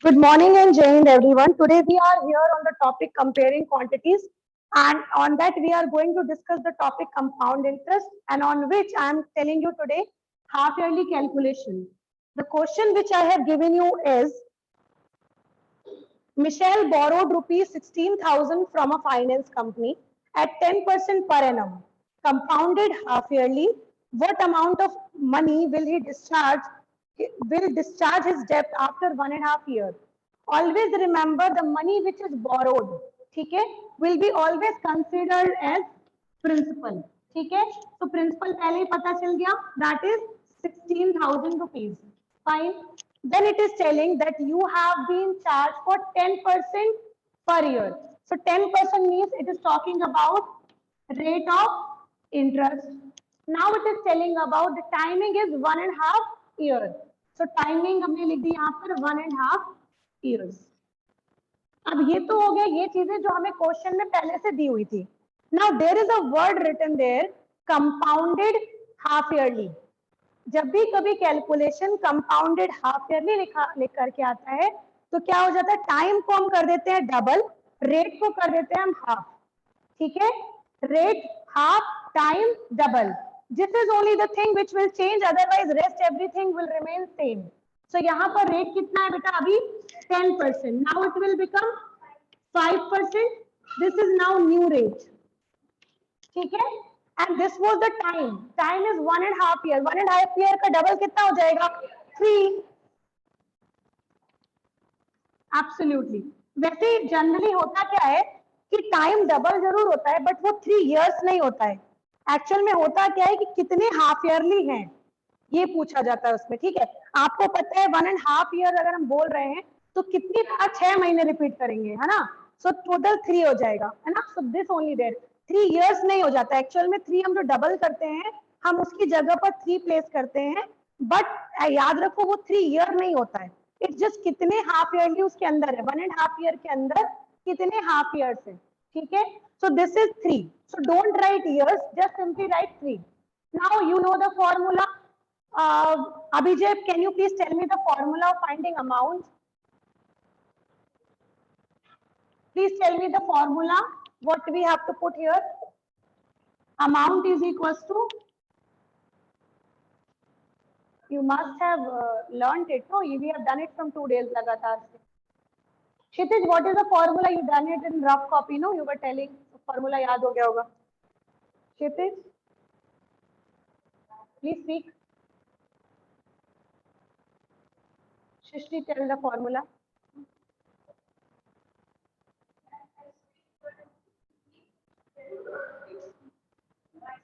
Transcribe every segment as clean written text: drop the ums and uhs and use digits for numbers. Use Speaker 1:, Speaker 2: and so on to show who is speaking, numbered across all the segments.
Speaker 1: Good morning and Jai Hind everyone. Today we are here on the topic comparing quantities, and on that we are going to discuss the topic compound interest, and on which I am telling you today half yearly calculation. The question which I have given you is Michelle borrowed rupees 16,000 from a finance company at 10% per annum, compounded half yearly. What amount of money will he discharge? Will discharge his debt after 1.5 years. Always remember the money which is borrowed, ठीक है, will be always considered as principal. ठीक है, so principal पहले ही पता चल गया, that is 16,000 rupees. Fine. Then it is telling that you have been charged for 10% per year. So 10% means it is talking about rate of interest. Now it is telling about the timing is 1.5 years. So timing हमने लिख दी यहाँ पर 1.5 years. अब ये तो हो गया ये चीजें जो हमें क्वेश्चन में पहले से दी हुई थी. Now there is a word written there, compounded half yearly. जब भी कभी कैलकुलेशन कंपाउंडेड हाफ ईयरली लिख करके आता है तो क्या हो जाता है, टाइम को हम कर देते हैं डबल, रेट को कर देते हैं हम हाफ. ठीक है, rate half, time double. This is only the thing which will change, otherwise rest everything will remain same. So यहाँ पर रेट कितना है बेटा, अभी 10%. Now it will become 5%. This is now new rate. ठीक है, and this was the time is 1.5 year. 1.5 year का double कितना हो जाएगा, 3. एब्सोल्युटली. वैसे जनरली होता क्या है कि टाइम डबल जरूर होता है बट वो 3 years नहीं होता है. एक्चुअल में होता क्या है कि कितने हाफ ईयरली हैं ये पूछा जाता है उसमें. ठीक है, आपको पता है 1.5 year अगर हम बोल रहे हैं तो कितनी बार 6 महीने रिपीट करेंगे, है ना. सो टोटल 3 हो जाएगा, है ना. So this only there 3 years नहीं हो जाता. एक्चुअल में 3 हम जो डबल करते हैं हम उसकी जगह पर 3 प्लेस करते हैं, बट याद रखो वो 3 year नहीं होता है. इट्स जस्ट कितने हाफ ईयरली उसके अंदर है, 1.5 year के अंदर कितने हाफ ईयर्स है. ठीक है, so this is 3. So don't write years, just simply write 3. Now you know the formula. Abhijay, can you please tell me the formula of finding amount? Please tell me the formula. What we have to put here? Amount is equals to. You must have learned it. No, we have done it from 2 days लगातार से. Kshitij, what is the formula? You done it in rough copy, no? You were telling formula याद हो गया होगा. Kshitij, please speak. Shishri, tell the formula.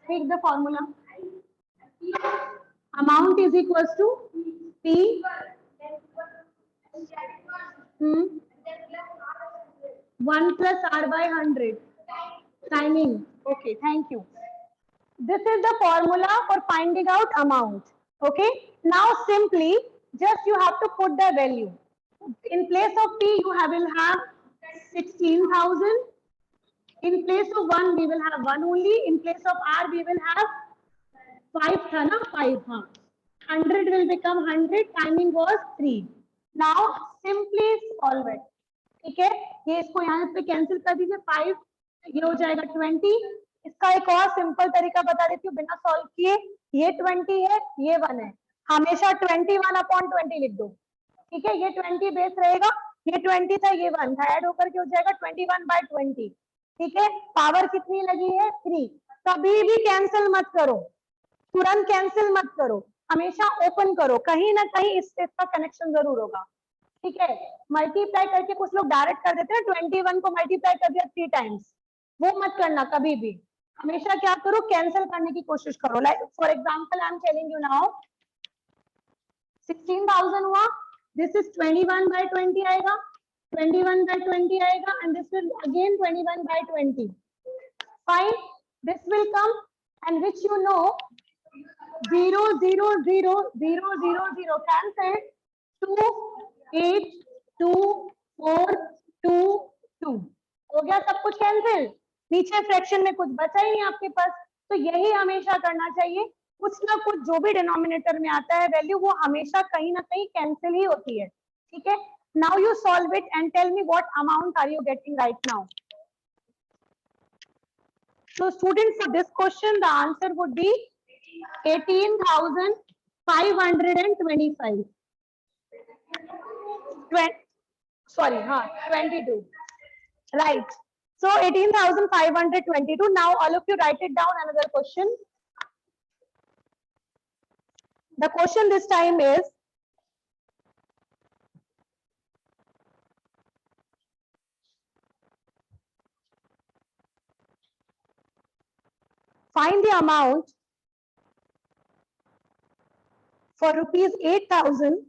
Speaker 1: Speak the formula. Amount is equals to P. 1 plus R by 100. Timing. Okay, thank you. This is the formula for finding out amount. Okay, now simply just you have to put the value. In place of P you will have 16,000. In place of 1 we will have 1 only. In place of R we will have 5 था ना, 5. हाँ, 100 will become 100. Timing was 3. Now simply solve it. ठीक है, ये इसको यहाँ पे cancel कर दीजिए. 5 ये हो जाएगा 20. इसका एक और सिंपल तरीका बता देती हूँ बिना सॉल्व किए. ये 20 है, ये 1 है, हमेशा 21/20 लिख दो. ठीक है, ये 20 बेस रहेगा, ये 20 था, ये 1 था, ऐड होकर के हो जाएगा 21/20. ठीक है, पावर कितनी लगी है, 3. कभी भी कैंसिल मत करो, तुरंत कैंसिल मत करो, हमेशा ओपन करो, कहीं ना कहीं इसका कनेक्शन जरूर होगा. ठीक है, मल्टीप्लाई करके कुछ लोग डायरेक्ट कर देते हैं, 21 को मल्टीप्लाई कर दिया 3 टाइम्स, वो मत करना कभी भी. हमेशा क्या करो, कैंसिल करने की कोशिश करो. Like for example I am telling you now 16,000 हुआ, दिस इज 21/20 आएगा, 21/20 आएगा, and this is again 21/20. Fine, this will come and which you know 0 0 0 0 0 0 cancel. 2 8 2 4 2 2 हो गया सब कुछ कैंसिल. नीचे फ्रैक्शन में कुछ बचा ही नहीं आपके पास. तो यही हमेशा करना चाहिए, कुछ ना कुछ जो भी डिनोमिनेटर में आता है वैल्यू वो हमेशा कहीं ना कहीं कैंसिल ही होती है. ठीक है, Now you solve it and tell me what amount are you getting right now. So students, for this question the answer would be 18,525. 22. Right. So 18,522. Now all of you write it down. Another question. The question this time is, find the amount for rupees 8,000.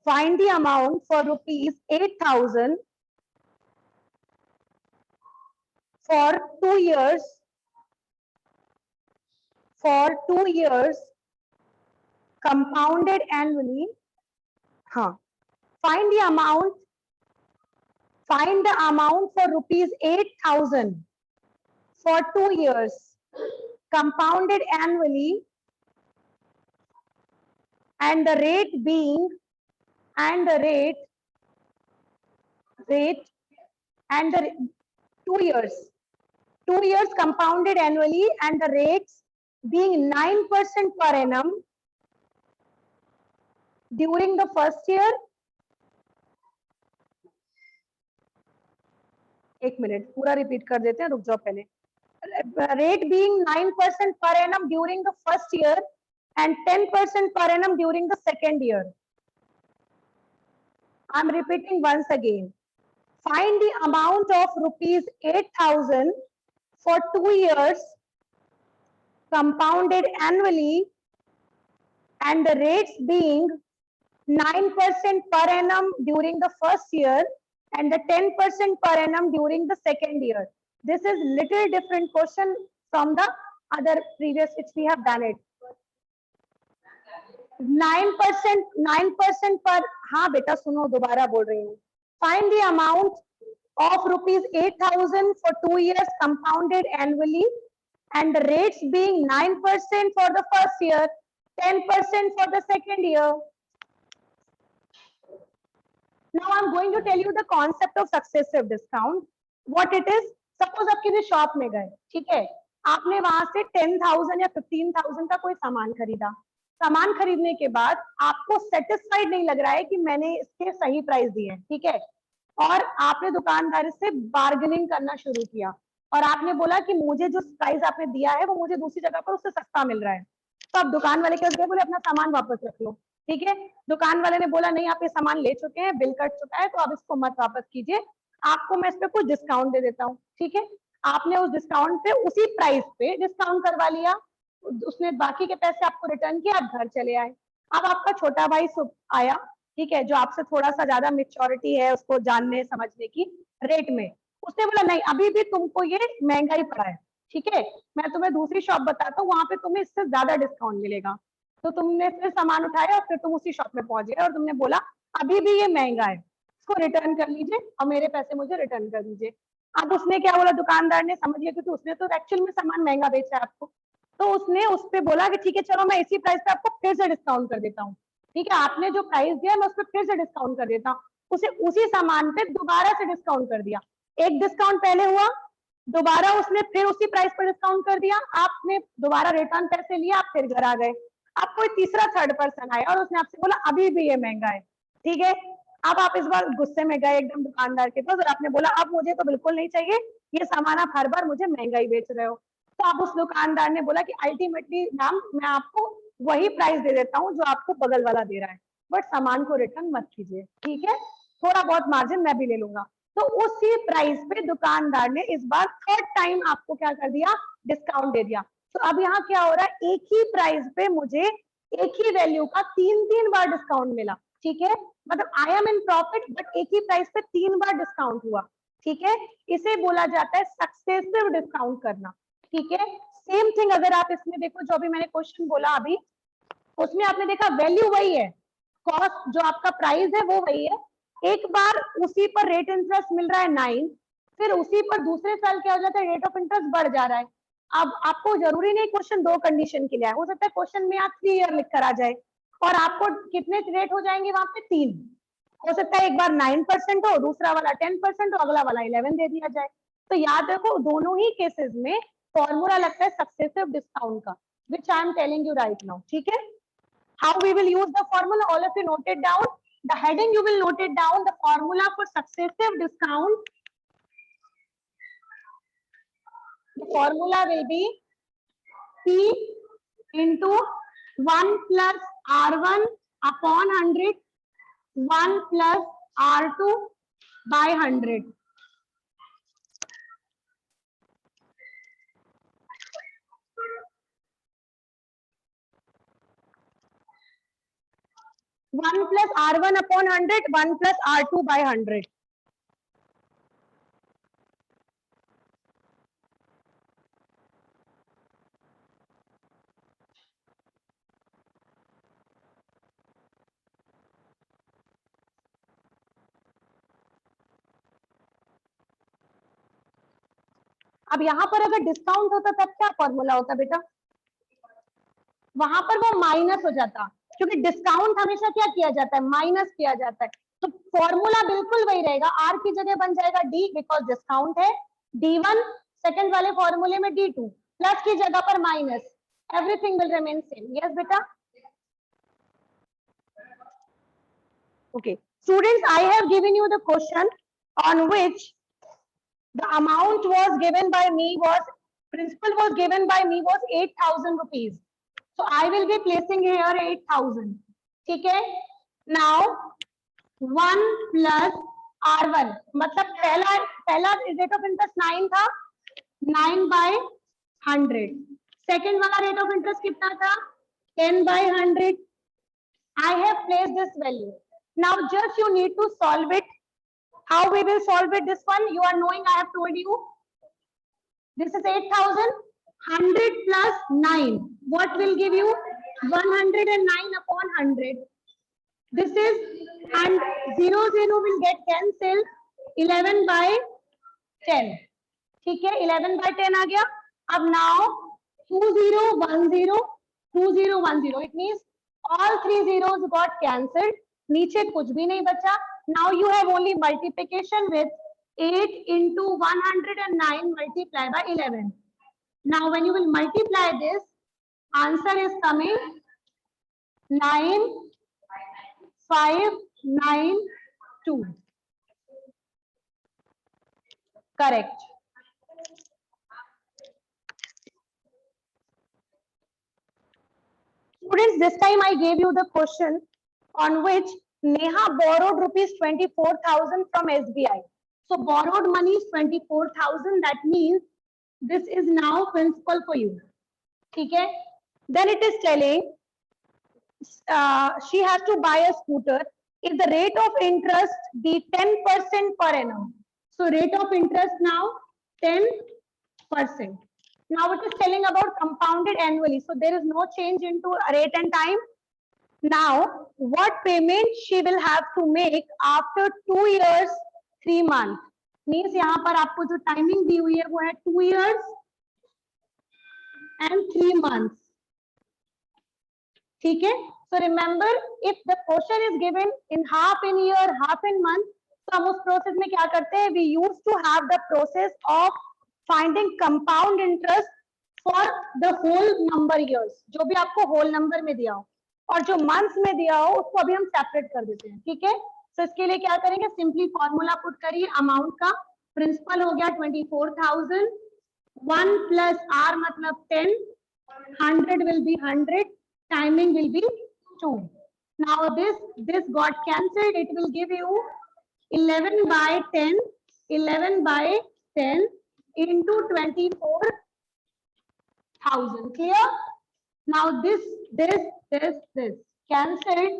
Speaker 1: Find the amount for rupees 8,000 for 2 years. For 2 years, compounded annually. Find the amount. Find the amount for rupees 8,000 for 2 years, compounded annually, and the rate being, and the rate and the 2 years. 2 years compounded annually and the rates being 9% per annum during the first year. एक minute पूरा repeat कर देते हैं, रुक जाओ पहले. Rate being 9% per annum during the first year and 10% per annum during the second year. I'm repeating once again. Find the amount of rupees 8,000 for 2 years, compounded annually, and the rates being 9% per annum during the first year and the 10% per annum during the second year. This is little different question from the other previous which we have done it. 9% per, हाँ बेटा सुनो दोबारा बोल रही हूँ. Find the amount of rupees 8,000 for 2 years compounded annually and the rates being 9% for the first year, 10% for the second year. Now I'm going to tell you the concept of successive discount. What it is? Suppose आप किसी shop में गए, ठीक है, आपने वहां से 10,000 या 15,000 का कोई सामान खरीदा. सामान खरीदने के बाद आपको सेटिस्फाइड नहीं लग रहा है कि मैंने इसके सही प्राइस दिए, ठीक है, और आपने दुकानदार से बार्गेनिंग करना शुरू किया और आपने बोला कि मुझे जो प्राइस आपने दिया है वो मुझे दूसरी जगह पर उससे सस्ता मिल रहा है. तो आप दुकान वाले के पास गए, बोले अपना सामान वापस रख लो, ठीक है. दुकान वाले ने बोला नहीं आप ये सामान ले चुके हैं, बिल कट चुका है, तो आप इसको मत वापस कीजिए, आपको मैं इस पे कुछ डिस्काउंट दे देता हूँ, ठीक है. आपने उस डिस्काउंट पे उसी प्राइस पे डिस्काउंट करवा लिया, उसने बाकी के पैसे आपको रिटर्न किए, आप घर चले आए. अब आपका छोटा भाई आया, ठीक है, जो आपसे थोड़ा सा ज्यादा मेच्योरिटी है उसको जानने समझने की रेट में, उसने बोला नहीं अभी भी तुमको ये महंगा ही पड़ा है, ठीक है, मैं तुम्हें दूसरी शॉप बताता हूँ, वहां पे तुम्हें इससे ज्यादा डिस्काउंट मिलेगा. तो तुमने फिर सामान उठाया और फिर तुम उसी शॉप में पहुंच गए और तुमने बोला अभी भी ये महंगा है, इसको रिटर्न कर लीजिए और मेरे पैसे मुझे रिटर्न कर दीजिए. अब उसने क्या बोला, दुकानदार ने समझ लिया क्योंकि उसने तो एक्चुअल में सामान महंगा बेचा है आपको, तो उसने उस पे बोला कि ठीक है चलो मैं इसी प्राइस पे आपको फिर से डिस्काउंट कर देता हूँ, ठीक है, आपने जो प्राइस दिया मैं उस पर फिर से डिस्काउंट कर देता हूँ. उसे उसी सामान पे दोबारा से डिस्काउंट कर दिया. एक डिस्काउंट पहले हुआ, दोबारा उसने फिर उसी प्राइस पर डिस्काउंट कर दिया, आपने दोबारा रिटर्न पैसे लिया, आप फिर घर आ गए. अब कोई तीसरा थर्ड पर्सन आया और उसने आपसे बोला अभी भी ये महंगा है, ठीक है. अब आप इस बार गुस्से में गए एकदम दुकानदार के पास और आपने बोला अब मुझे तो बिल्कुल नहीं चाहिए, ये सामान आप हर बार मुझे महंगा ही बेच रहे हो. तो अब उस दुकानदार ने बोला कि अल्टीमेटली मैम मैं आपको वही प्राइस दे देता हूँ जो आपको बगल वाला दे रहा है, बट सामान को रिटर्न मत कीजिए, ठीक है, थोड़ा बहुत मार्जिन मैं भी ले लूंगा. तो उसी प्राइस पे दुकानदार ने इस बार थर्ड टाइम आपको क्या कर दिया, डिस्काउंट दे दिया. तो अब यहाँ क्या हो रहा है, एक ही प्राइस पे मुझे एक ही वैल्यू का 3 बार डिस्काउंट मिला, ठीक है, मतलब I am in profit but एक ही प्राइस पे 3 बार डिस्काउंट हुआ, ठीक है. इसे बोला जाता है सक्सेसिव डिस्काउंट करना, ठीक है. सेम थिंग अगर आप इसमें देखो, जो अभी मैंने क्वेश्चन बोला अभी, उसमें आपने देखा वैल्यू वही है, कॉस्ट जो आपका प्राइस है वो वही है, एक बार उसी पर रेट इंटरेस्ट मिल रहा है 9, फिर उसी पर दूसरे साल क्या हो जाता है, रेट ऑफ इंटरेस्ट बढ़ जा रहा है. अब आपको जरूरी नहीं क्वेश्चन 2 कंडीशन के लिए है, हो सकता है क्वेश्चन में आप 3 ईयर लिख कर आ जाए, और आपको कितने रेट हो जाएंगे वहां पे? 3। हो सकता है एक बार 9% हो, दूसरा वाला 10% हो, अगला वाला 11 दे दिया जाए। तो याद रखो दोनों ही केसेस में फॉर्मूला लगता है सक्सेसिव डिस्काउंट का, which I am telling you right now. ठीक है, how we will use the formula, all of you note it down. The heading you will note it down, the formula for successive discount, the formula will be P into 1 plus R1 upon 100, 1 plus R2 by 100. One plus R1 upon 100, 1 plus R2 by 100. अब यहाँ पर अगर discount होता तब क्या formula होता बेटा? वहां पर वो माइनस हो जाता, क्योंकि डिस्काउंट हमेशा क्या किया जाता है? माइनस किया जाता है। तो फॉर्मूला बिल्कुल वही रहेगा, आर की जगह बन जाएगा डी, बिकॉज डिस्काउंट है। D1 सेकंड वाले फॉर्मूले में D2 प्लस की जगह पर minus, everything will remain same. Yes बेटा? Okay, students, I have given you the question on which the amount was given by me was, principal was given by me was 8,000 rupees. So I will be placing here 8,000. ठीक है? Now 1 plus R1 मतलब पहला rate of interest 9 था, 9 by 100. Second वाला rate of interest कितना था? 10 by 100. I have placed this value. Now just you need to solve it. How we will solve it? This one you are knowing, I have told you. This is 8,000. 100 plus 9. What will give you? 109 upon 100. This is, and 0 will get cancelled. 11 by 10. ठीक है, 11 by 10 आ गया. अब now 2010, 2010. It means all 3 zeros got cancelled. नीचे कुछ भी नहीं बचा. Now you have only multiplication with 8 into 109 multiplied by 11. Now when you will multiply this, answer is coming 9592. Correct. Students, this time I gave you the question on which Neha borrowed rupees 24,000 from SBI. So borrowed money is 24,000. That means this is now principal for you. Okay. Then it is telling she has to buy a scooter if the rate of interest be 10% per annum. So rate of interest now 10%. Now it is telling about compounded annually. So there is no change into rate and time. Now what payment she will have to make after 2 years 3 months? Means यहाँ पर आपको जो timing दी हुई है वो है 2 years and 3 months. ठीक है? So remember, if the question is given in half in year, half in month, तो हम उस प्रोसेस में क्या करते हैं? We used to have the process of finding compound interest for the whole number years. जो भी आपको whole number में दिया हो और जो months में दिया हो उसको अभी हम separate कर देते हैं. ठीक है? तो इसके लिए क्या करेंगे? Simply formula put करिए amount का. Principal हो गया 24,000. 1 plus R मतलब 10. 100 will be 100. Timing will be 2. Now this got cancelled. It will give you 11 by 10. 11 by 10 into 24,000. Clear? Now this cancelled.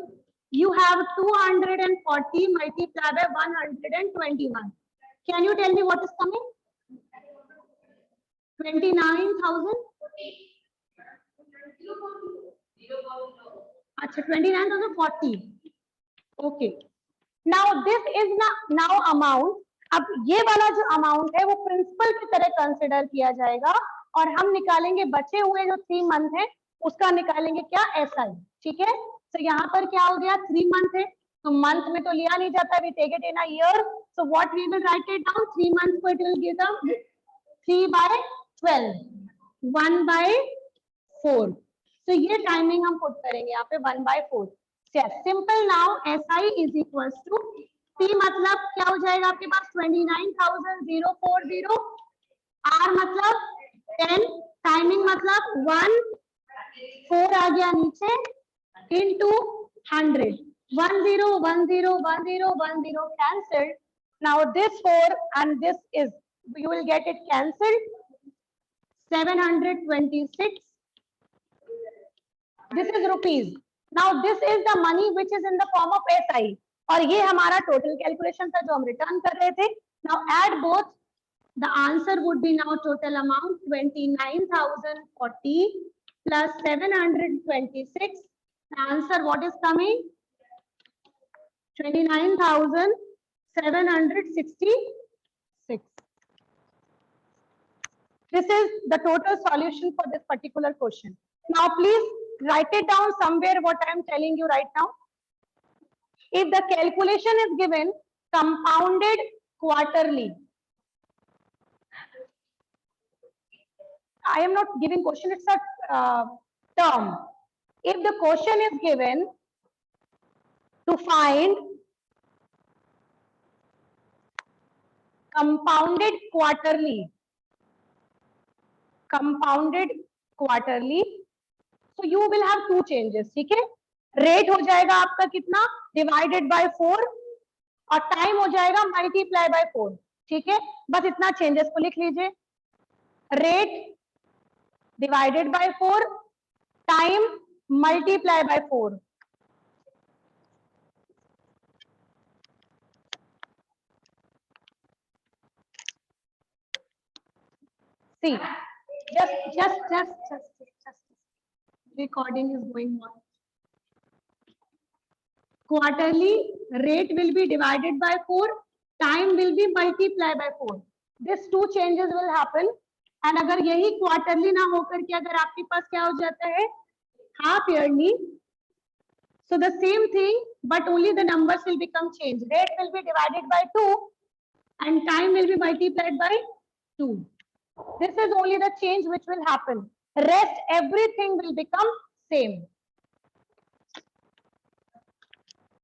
Speaker 1: You have 240 multiplied by 121. Can you tell me what is coming? 29,000. अच्छा 29,040. Okay. Now this is now amount. अब ये वाला जो amount है वो principal की तरह consider किया जाएगा और हम निकालेंगे बचे हुए जो 3 मंथ है उसका निकालेंगे क्या? SI. ठीक है? So यहाँ पर क्या हो गया, 3 month है, तो month में तो लिया नहीं जाता, we take it in a year. So what we will write it down, 3 months को it will give them 3/12, 1/4. So ये टाइमिंग हम पुट करेंगे यहाँ पे 1/4. Simple now SI is equal to P मतलब क्या हो जाएगा आपके पास 29,040, R मतलब 10, टाइमिंग मतलब 1, 4 आ गया नीचे into 100, 10 10 10 10 cancelled. Now this 4 and this is, you will get it cancelled, 726. This is rupees. Now this is the money which is in the form of SI, और ये हमारा टोटल कैलकुलेशन था जो हम रिटर्न कर रहे थे. Now add both. The answer would be now total amount 29,040 plus 726. The answer what is coming? 29,766. This is the total solution for this particular question. Now please write it down somewhere what I am telling you right now. If the calculation is given compounded quarterly, I am not giving question, it's a term. If the question is given to find compounded quarterly, so you will have two changes. ठीक है, rate हो जाएगा आपका कितना, divided by 4, और time हो जाएगा multiply by 4. ठीक है, बस इतना चेंजेस को लिख लीजिए. Rate divided by 4, time multiply by 4. See, just recording is going on. Quarterly rate will be divided by 4, time will be multiplied by 4. These two changes will happen. And अगर यही quarterly ना होकर के अगर आपके पास क्या हो जाता है half yearly, so the same thing but only the numbers will become changed. Rate will be divided by 2 and time will be multiplied by 2. This is only the change which will happen. Rest everything will become same.